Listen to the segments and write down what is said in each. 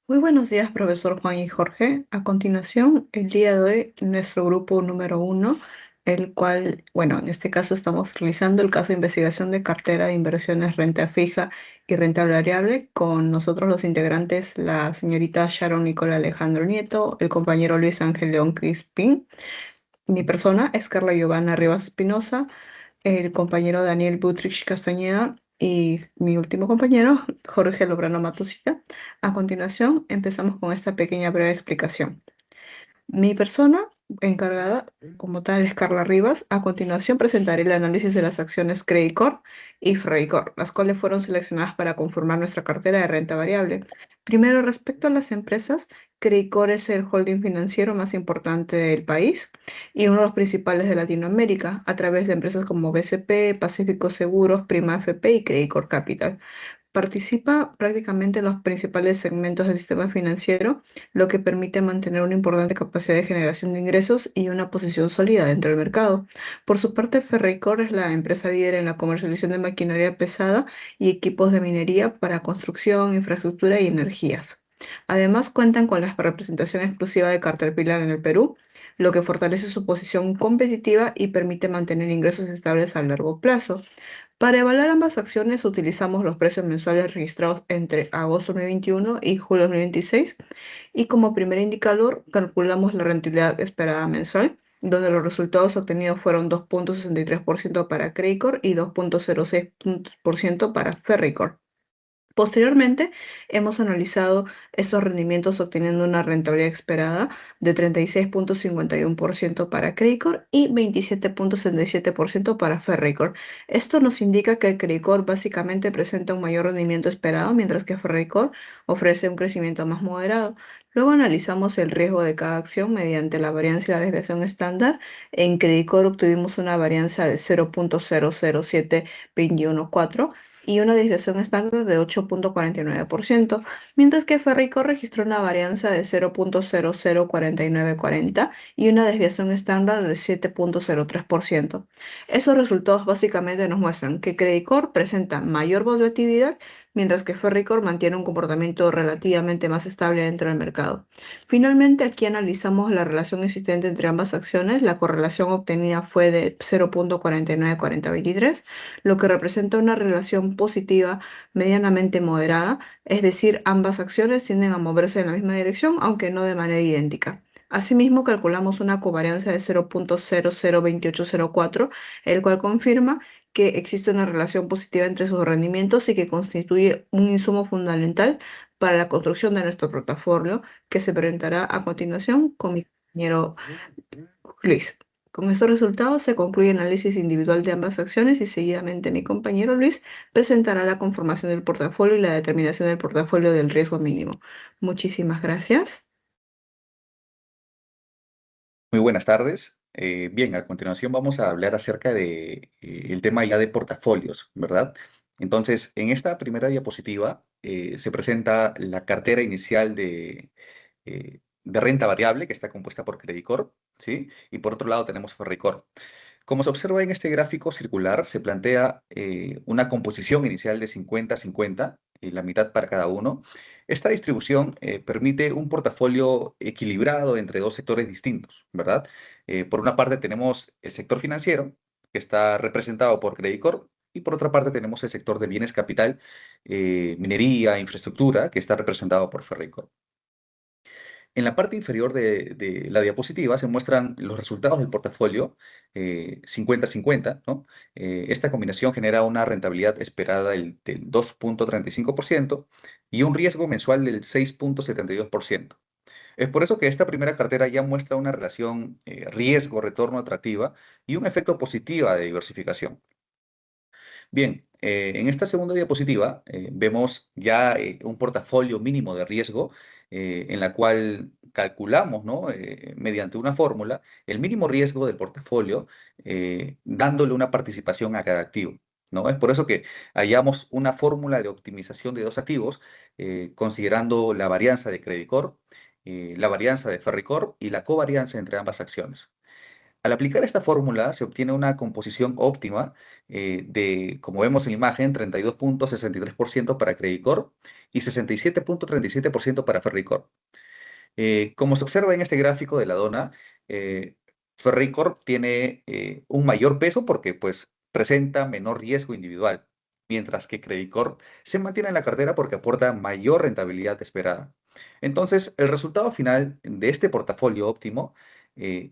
Muy buenos días, profesor Juan y Jorge. A continuación, el día de hoy, nuestro grupo número uno, el cual, bueno, en este caso estamos realizando el caso de investigación de cartera de inversiones renta fija y renta variable, con nosotros los integrantes, la señorita Sharon Nicola Alejandro Nieto, el compañero Luis Ángel León Crispín, mi persona es Carla Giovanna Rivas Espinosa, el compañero Daniel Butrich Castañeda y mi último compañero, Jorge Lobrano Matosita. A continuación, empezamos con esta pequeña breve explicación. Mi persona encargada, como tal, es Carla Rivas. A continuación presentaré el análisis de las acciones Credicorp y Ferreycorp, las cuales fueron seleccionadas para conformar nuestra cartera de renta variable. Primero, respecto a las empresas, Credicorp es el holding financiero más importante del país y uno de los principales de Latinoamérica, a través de empresas como BCP, Pacífico Seguros, Prima FP y Credicorp Capital. Participa prácticamente en los principales segmentos del sistema financiero, lo que permite mantener una importante capacidad de generación de ingresos y una posición sólida dentro del mercado. Por su parte, Ferreycorp es la empresa líder en la comercialización de maquinaria pesada y equipos de minería para construcción, infraestructura y energías. Además, cuentan con la representación exclusiva de Caterpillar en el Perú, lo que fortalece su posición competitiva y permite mantener ingresos estables a largo plazo. Para evaluar ambas acciones utilizamos los precios mensuales registrados entre agosto 2021 y julio 2026 y como primer indicador calculamos la rentabilidad esperada mensual, donde los resultados obtenidos fueron 2,63% para Credicorp y 2,06% para Ferreycorp. Posteriormente, hemos analizado estos rendimientos obteniendo una rentabilidad esperada de 36,51% para Credicorp y 27,77% para Ferreycorp. Esto nos indica que Credicorp básicamente presenta un mayor rendimiento esperado, mientras que Ferreycorp ofrece un crecimiento más moderado. Luego analizamos el riesgo de cada acción mediante la variancia de la desviación estándar. En Credicorp obtuvimos una varianza de 0,007214 y una desviación estándar de 8,49%, mientras que Ferrico registró una varianza de 0,004940 y una desviación estándar de 7,03%. Esos resultados básicamente nos muestran que Credicorp presenta mayor volatilidad, mientras que Ferricor mantiene un comportamiento relativamente más estable dentro del mercado. Finalmente, aquí analizamos la relación existente entre ambas acciones. La correlación obtenida fue de 0,494023, lo que representa una relación positiva medianamente moderada, es decir, ambas acciones tienden a moverse en la misma dirección, aunque no de manera idéntica. Asimismo, calculamos una covarianza de 0,002804, el cual confirma que existe una relación positiva entre sus rendimientos y que constituye un insumo fundamental para la construcción de nuestro portafolio, que se presentará a continuación con mi compañero Luis. Con estos resultados se concluye el análisis individual de ambas acciones y seguidamente mi compañero Luis presentará la conformación del portafolio y la determinación del portafolio del riesgo mínimo. Muchísimas gracias. Muy buenas tardes. Bien, a continuación vamos a hablar acerca de el tema ya de portafolios, ¿verdad? Entonces, en esta primera diapositiva se presenta la cartera inicial de renta variable que está compuesta por Credicorp, ¿sí? Y por otro lado tenemos Ferreycorp. Como se observa en este gráfico circular, se plantea una composición inicial de 50-50 y la mitad para cada uno. Esta distribución permite un portafolio equilibrado entre dos sectores distintos, ¿verdad? Por una parte tenemos el sector financiero, que está representado por Credicorp, y por otra parte tenemos el sector de bienes capital, minería, infraestructura, que está representado por Ferreycorp. En la parte inferior de la diapositiva se muestran los resultados del portafolio 50-50, ¿no? Esta combinación genera una rentabilidad esperada del 2,35% y un riesgo mensual del 6,72%. Es por eso que esta primera cartera ya muestra una relación riesgo-retorno atractiva y un efecto positiva de diversificación. Bien, en esta segunda diapositiva vemos ya un portafolio mínimo de riesgo en la cual calculamos, ¿no? Mediante una fórmula el mínimo riesgo del portafolio dándole una participación a cada activo, ¿no? Es por eso que hallamos una fórmula de optimización de dos activos considerando la varianza de Credicorp, la varianza de Ferricorp y la covarianza entre ambas acciones. Al aplicar esta fórmula se obtiene una composición óptima de, como vemos en la imagen, 32,63% para Credit Corp y 67,37% para Ferreycorp. Como se observa en este gráfico de la dona, eh, Ferreycorp tiene un mayor peso porque pues, presenta menor riesgo individual, mientras que Credit Corp se mantiene en la cartera porque aporta mayor rentabilidad esperada. Entonces, el resultado final de este portafolio óptimo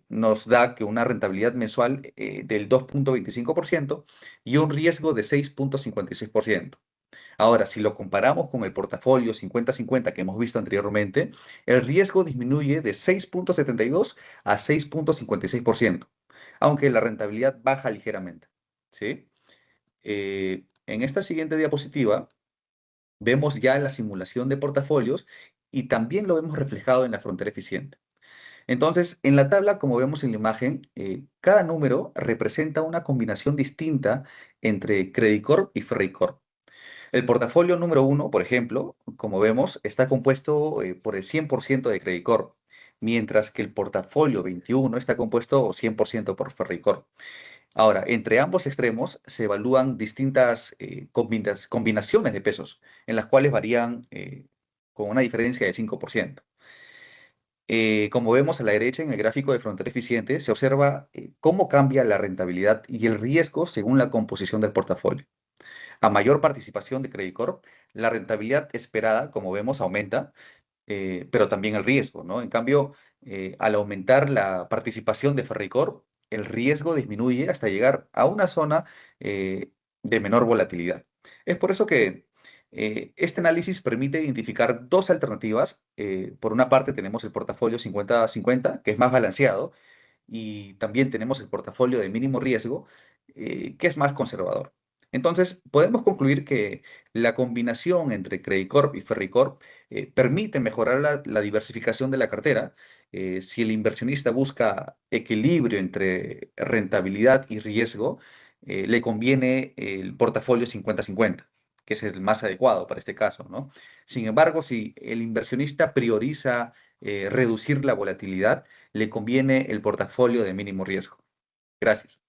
nos da que una rentabilidad mensual del 2,25% y un riesgo de 6,56%. Ahora, si lo comparamos con el portafolio 50-50 que hemos visto anteriormente, el riesgo disminuye de 6,72 a 6,56%, aunque la rentabilidad baja ligeramente. ¿Sí? En esta siguiente diapositiva vemos ya la simulación de portafolios y también lo vemos reflejado en la frontera eficiente. Entonces, en la tabla, como vemos en la imagen, cada número representa una combinación distinta entre Credit Corp y Ferreycorp. El portafolio número uno, por ejemplo, como vemos, está compuesto por el 100% de Credit Corp, mientras que el portafolio 21 está compuesto 100% por Ferreycorp. Ahora, entre ambos extremos se evalúan distintas combinaciones de pesos, en las cuales varían con una diferencia de 5%. Como vemos a la derecha en el gráfico de frontera eficiente, se observa cómo cambia la rentabilidad y el riesgo según la composición del portafolio. A mayor participación de Credit Corp, la rentabilidad esperada, como vemos, aumenta, pero también el riesgo, ¿no? En cambio, al aumentar la participación de Ferreycorp, el riesgo disminuye hasta llegar a una zona de menor volatilidad. Es por eso que este análisis permite identificar dos alternativas. Por una parte tenemos el portafolio 50-50, que es más balanceado, y también tenemos el portafolio de mínimo riesgo, que es más conservador. Entonces, podemos concluir que la combinación entre Credit Corp y Ferreycorp permite mejorar la diversificación de la cartera. Si el inversionista busca equilibrio entre rentabilidad y riesgo, le conviene el portafolio 50-50, que es el más adecuado para este caso, ¿no? Sin embargo, si el inversionista prioriza reducir la volatilidad, le conviene el portafolio de mínimo riesgo. Gracias.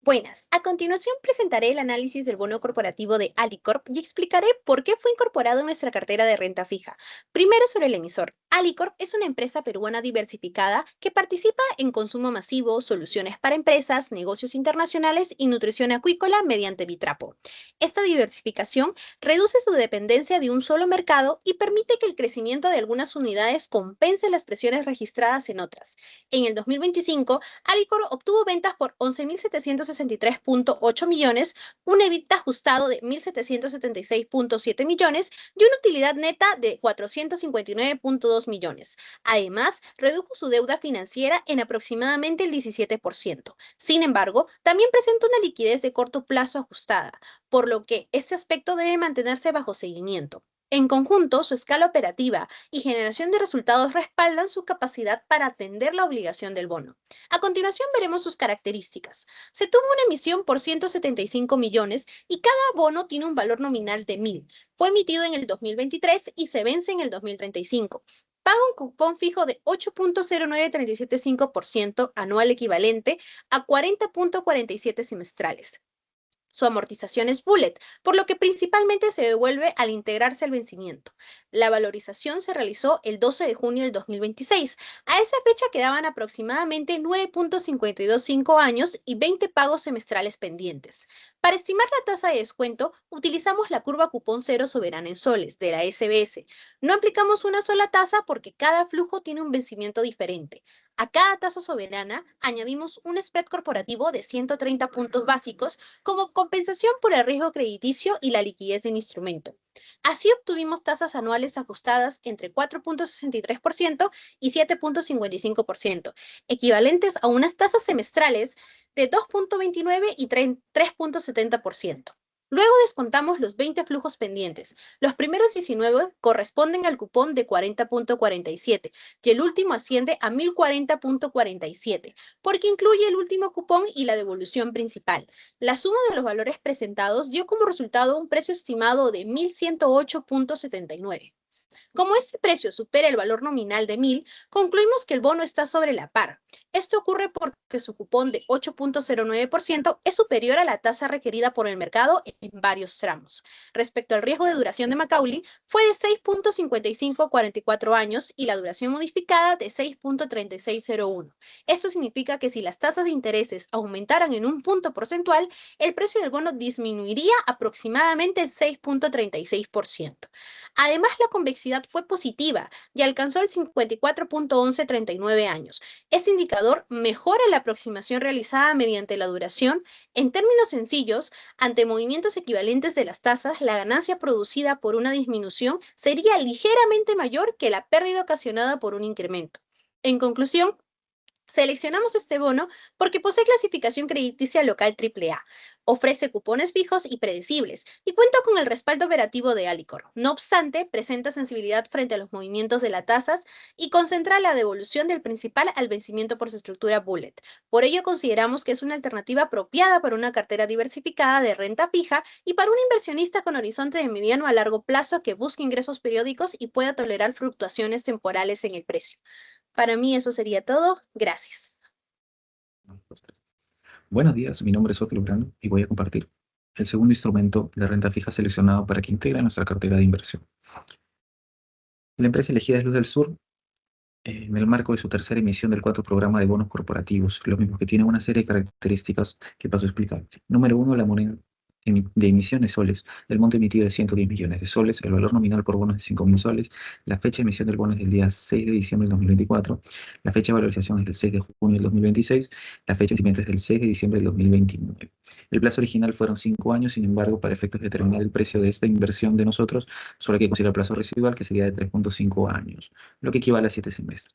Buenas, a continuación presentaré el análisis del bono corporativo de Alicorp y explicaré por qué fue incorporado en nuestra cartera de renta fija. Primero sobre el emisor. Alicorp es una empresa peruana diversificada que participa en consumo masivo, soluciones para empresas, negocios internacionales y nutrición acuícola mediante Bitrapo. Esta diversificación reduce su dependencia de un solo mercado y permite que el crecimiento de algunas unidades compense las presiones registradas en otras. En el 2025, Alicor obtuvo ventas por 11.763.8 millones, un EBITDA ajustado de 1.776.7 millones y una utilidad neta de 459.2 millones. Además, redujo su deuda financiera en aproximadamente el 17%. Sin embargo, también presenta una liquidez de corto plazo ajustada, por lo que este aspecto debe mantenerse bajo seguimiento. En conjunto, su escala operativa y generación de resultados respaldan su capacidad para atender la obligación del bono. A continuación veremos sus características. Se tuvo una emisión por 175 millones y cada bono tiene un valor nominal de 1.000. Fue emitido en el 2023 y se vence en el 2035. Paga un cupón fijo de 8,09375% anual equivalente a 40,47 semestrales. Su amortización es bullet, por lo que principalmente se devuelve al integrarse el vencimiento. La valorización se realizó el 12 de junio del 2026. A esa fecha quedaban aproximadamente 9,525 años y 20 pagos semestrales pendientes. Para estimar la tasa de descuento, utilizamos la curva cupón cero soberana en soles de la SBS. No aplicamos una sola tasa porque cada flujo tiene un vencimiento diferente. A cada tasa soberana añadimos un spread corporativo de 130 puntos básicos como compensación por el riesgo crediticio y la liquidez del instrumento. Así obtuvimos tasas anuales ajustadas entre 4,63% y 7,55%, equivalentes a unas tasas semestrales de 2,29 y 3,70%. Luego descontamos los 20 flujos pendientes. Los primeros 19 corresponden al cupón de 40,47 y el último asciende a 1.040,47, porque incluye el último cupón y la devolución principal. La suma de los valores presentados dio como resultado un precio estimado de 1.108,79. Como este precio supera el valor nominal de 1.000, concluimos que el bono está sobre la par. Esto ocurre porque su cupón de 8.09% es superior a la tasa requerida por el mercado en varios tramos. Respecto al riesgo de duración de Macaulay, fue de 6.55 a 44 años y la duración modificada de 6.3601. Esto significa que si las tasas de intereses aumentaran en un punto porcentual, el precio del bono disminuiría aproximadamente el 6.36%. Además, la convexidad fue positiva y alcanzó el 54.1139 años. Este indicador mejora la aproximación realizada mediante la duración. En términos sencillos, ante movimientos equivalentes de las tasas, la ganancia producida por una disminución sería ligeramente mayor que la pérdida ocasionada por un incremento. En conclusión, seleccionamos este bono porque posee clasificación crediticia local AAA, ofrece cupones fijos y predecibles y cuenta con el respaldo operativo de Alicor. No obstante, presenta sensibilidad frente a los movimientos de las tasas y concentra la devolución del principal al vencimiento por su estructura bullet. Por ello, consideramos que es una alternativa apropiada para una cartera diversificada de renta fija y para un inversionista con horizonte de mediano a largo plazo que busque ingresos periódicos y pueda tolerar fluctuaciones temporales en el precio. Para mí eso sería todo. Gracias. Buenos días, mi nombre es Otto Lubrano y voy a compartir el segundo instrumento de renta fija seleccionado para que integre nuestra cartera de inversión. La empresa elegida es Luz del Sur, en el marco de su tercera emisión del 4 programa de bonos corporativos, los mismos que tienen una serie de características que paso a explicar. Número 1, la moneda de emisiones soles, el monto emitido de 110 millones de soles, el valor nominal por bonos de 5.000 soles, la fecha de emisión del bono es del día 6 de diciembre del 2024, la fecha de valorización es del 6 de junio del 2026, la fecha de vencimiento es del 6 de diciembre del 2029. El plazo original fueron 5 años, sin embargo, para efectos de determinar el precio de esta inversión de nosotros, solo hay que considerar el plazo residual, que sería de 3.5 años, lo que equivale a 7 semestres.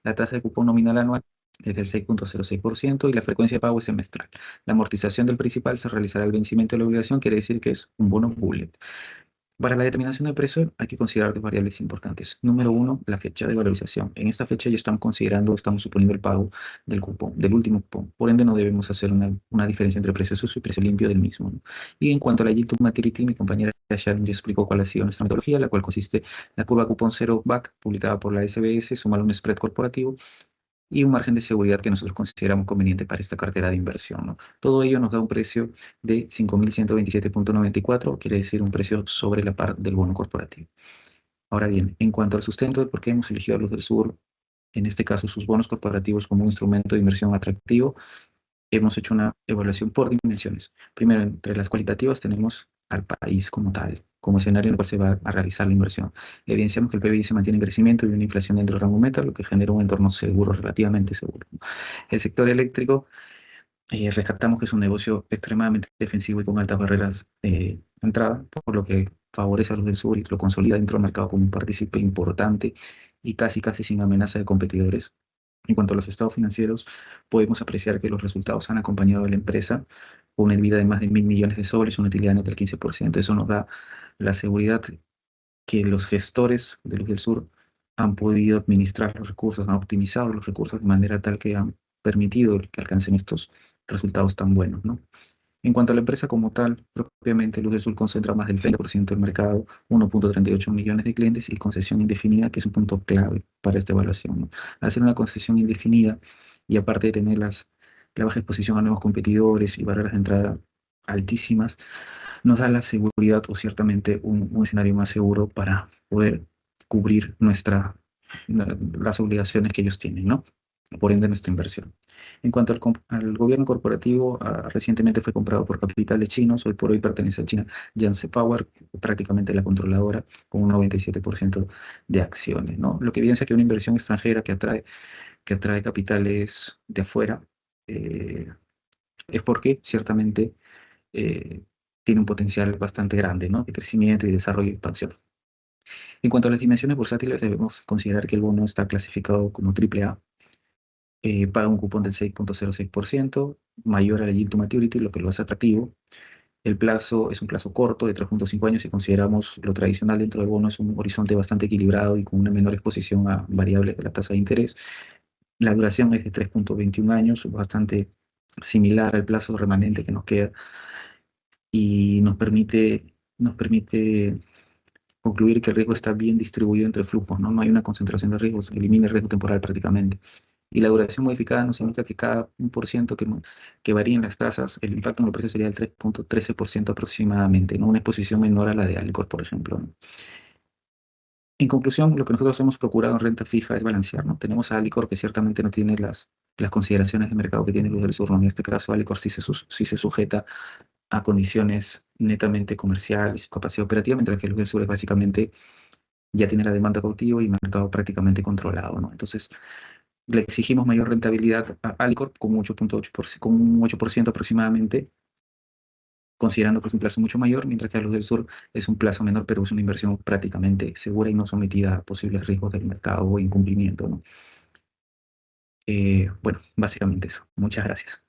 La tasa de cupón nominal anual es del 6.06% y la frecuencia de pago es semestral. La amortización del principal se realizará al vencimiento de la obligación, quiere decir que es un bono bullet. Para la determinación del precio hay que considerar dos variables importantes. Número 1, la fecha de valorización. En esta fecha ya estamos suponiendo el pago del cupón, del último cupón. Por ende, no debemos hacer una diferencia entre precio uso y precio limpio del mismo, ¿no? Y en cuanto a la yield to maturity, mi compañera Sharon ya explicó cuál ha sido nuestra metodología, la cual consiste en la curva cupón zero back publicada por la SBS, sumar un spread corporativo y un margen de seguridad que nosotros consideramos conveniente para esta cartera de inversión, ¿no? Todo ello nos da un precio de 5.127.94, quiere decir un precio sobre la par del bono corporativo. Ahora bien, en cuanto al sustento de por qué hemos elegido a Luz del Sur, en este caso sus bonos corporativos como un instrumento de inversión atractivo, hemos hecho una evaluación por dimensiones. Primero, entre las cualitativas tenemos al país como tal, como escenario en el cual se va a realizar la inversión. Evidenciamos que el PBI se mantiene en crecimiento y una inflación dentro del rango meta, lo que genera un entorno seguro, relativamente seguro. El sector eléctrico, rescatamos que es un negocio extremadamente defensivo y con altas barreras de entrada, por lo que favorece a Luz del Sur y lo consolida dentro del mercado como un partícipe importante y casi sin amenaza de competidores. En cuanto a los estados financieros, podemos apreciar que los resultados han acompañado a la empresa con una EBITDA de más de 1.000 millones de soles, una utilidad neta del 15%. Eso nos da la seguridad que los gestores de Luz del Sur han podido administrar los recursos, han optimizado los recursos de manera tal que han permitido que alcancen estos resultados tan buenos, ¿no? En cuanto a la empresa como tal, propiamente Luz del Sur concentra más del 30% del mercado, 1.38 millones de clientes y concesión indefinida, que es un punto clave para esta evaluación, ¿no? Al ser una concesión indefinida y aparte de tener la baja exposición a nuevos competidores y barreras de entrada altísimas, nos da la seguridad o ciertamente un escenario más seguro para poder cubrir las obligaciones que ellos tienen, ¿no? Por ende, nuestra inversión. En cuanto al gobierno corporativo, recientemente fue comprado por capitales chinos, hoy por hoy pertenece a China Yangtze Power, prácticamente la controladora, con un 97% de acciones, ¿no? Lo que evidencia que una inversión extranjera que atrae capitales de afuera, es porque ciertamente tiene un potencial bastante grande, ¿no? De crecimiento y desarrollo y expansión. En cuanto a las dimensiones bursátiles, debemos considerar que el bono está clasificado como AAA, paga un cupón del 6.06%, mayor a la yield to maturity, lo que lo hace atractivo. El plazo es un plazo corto de 3.5 años si consideramos lo tradicional dentro del bono, es un horizonte bastante equilibrado y con una menor exposición a variables de la tasa de interés. La duración es de 3.21 años, bastante similar al plazo remanente que nos queda y nos permite concluir que el riesgo está bien distribuido entre flujos, ¿no? No hay una concentración de riesgos, se elimina el riesgo temporal prácticamente. Y la duración modificada nos indica que cada 1% que varíen las tasas, el impacto en los precios sería del 3,13% aproximadamente, ¿no? Una exposición menor a la de Alicor, por ejemplo, ¿no? En conclusión, lo que nosotros hemos procurado en renta fija es balancear, ¿no? Tenemos a Alicor que ciertamente no tiene las consideraciones de mercado que tiene Luz del Sur, ¿no? En este caso, Alicor sí se sujeta a condiciones netamente comerciales y capacidad operativa, mientras que Luz del Sur es básicamente ya tiene la demanda cautiva y mercado prácticamente controlado, ¿no? Entonces, le exigimos mayor rentabilidad a Alicor con un 8,8%, con un 8% aproximadamente, considerando que es un plazo mucho mayor, mientras que a Luz del Sur es un plazo menor, pero es una inversión prácticamente segura y no sometida a posibles riesgos del mercado o incumplimiento, ¿no? Bueno, básicamente eso. Muchas gracias.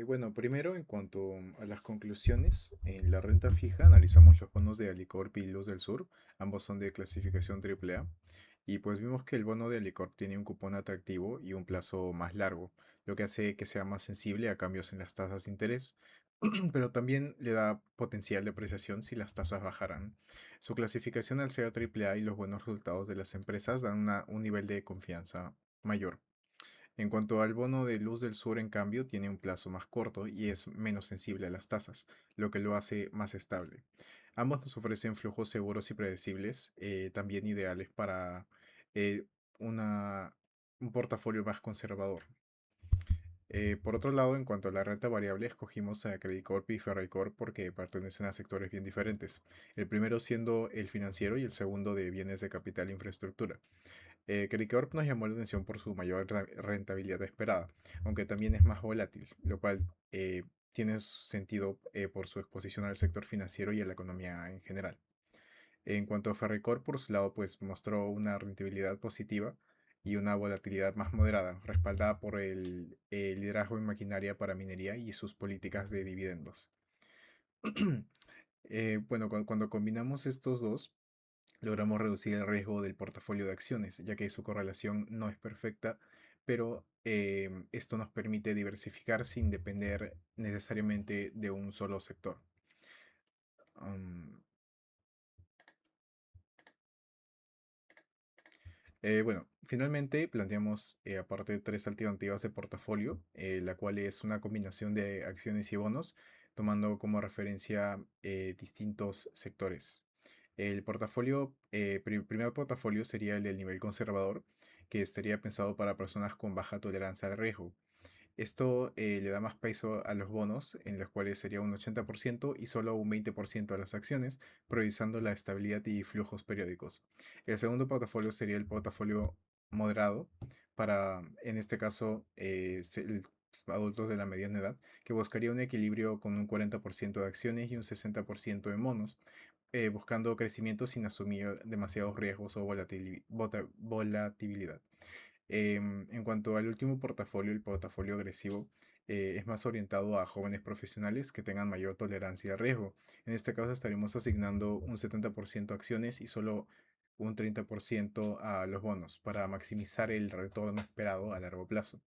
Bueno, primero en cuanto a las conclusiones, en la renta fija analizamos los bonos de Alicorp y Luz del Sur, ambos son de clasificación AAA, y pues vimos que el bono de Alicorp tiene un cupón atractivo y un plazo más largo, lo que hace que sea más sensible a cambios en las tasas de interés, pero también le da potencial de apreciación si las tasas bajaran. Su clasificación al ser AAA y los buenos resultados de las empresas dan un nivel de confianza mayor. En cuanto al bono de Luz del Sur, en cambio, tiene un plazo más corto y es menos sensible a las tasas, lo que lo hace más estable. Ambos nos ofrecen flujos seguros y predecibles, también ideales para eh, una- un portafolio más conservador. Por otro lado, en cuanto a la renta variable, escogimos a Credit Corp y Ferreycorp porque pertenecen a sectores bien diferentes. El primero siendo el financiero y el segundo de bienes de capital e infraestructura. Credit nos llamó la atención por su mayor rentabilidad esperada, aunque también es más volátil, lo cual tiene sentido por su exposición al sector financiero y a la economía en general. En cuanto a Ferreycorp, por su lado, pues mostró una rentabilidad positiva y una volatilidad más moderada, respaldada por el liderazgo en maquinaria para minería y sus políticas de dividendos. Bueno, cuando combinamos estos dos, logramos reducir el riesgo del portafolio de acciones, ya que su correlación no es perfecta, pero esto nos permite diversificar sin depender necesariamente de un solo sector. Am, bueno, finalmente planteamos aparte tres alternativas de portafolio, la cual es una combinación de acciones y bonos, tomando como referencia distintos sectores. El portafolio, primer portafolio sería el del nivel conservador, que estaría pensado para personas con baja tolerancia al riesgo. Esto le da más peso a los bonos, en los cuales sería un 80% y solo un 20% a las acciones, priorizando la estabilidad y flujos periódicos. El segundo portafolio sería el portafolio moderado, para, en este caso, adultos de la mediana edad, que buscaría un equilibrio con un 40% de acciones y un 60% de monos, buscando crecimiento sin asumir demasiados riesgos o volatilidad. En cuanto al último portafolio, el portafolio agresivo es más orientado a jóvenes profesionales que tengan mayor tolerancia al riesgo. En este caso estaremos asignando un 70% a acciones y solo un 30% a los bonos para maximizar el retorno esperado a largo plazo,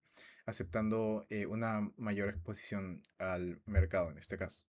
aceptando una mayor exposición al mercado en este caso.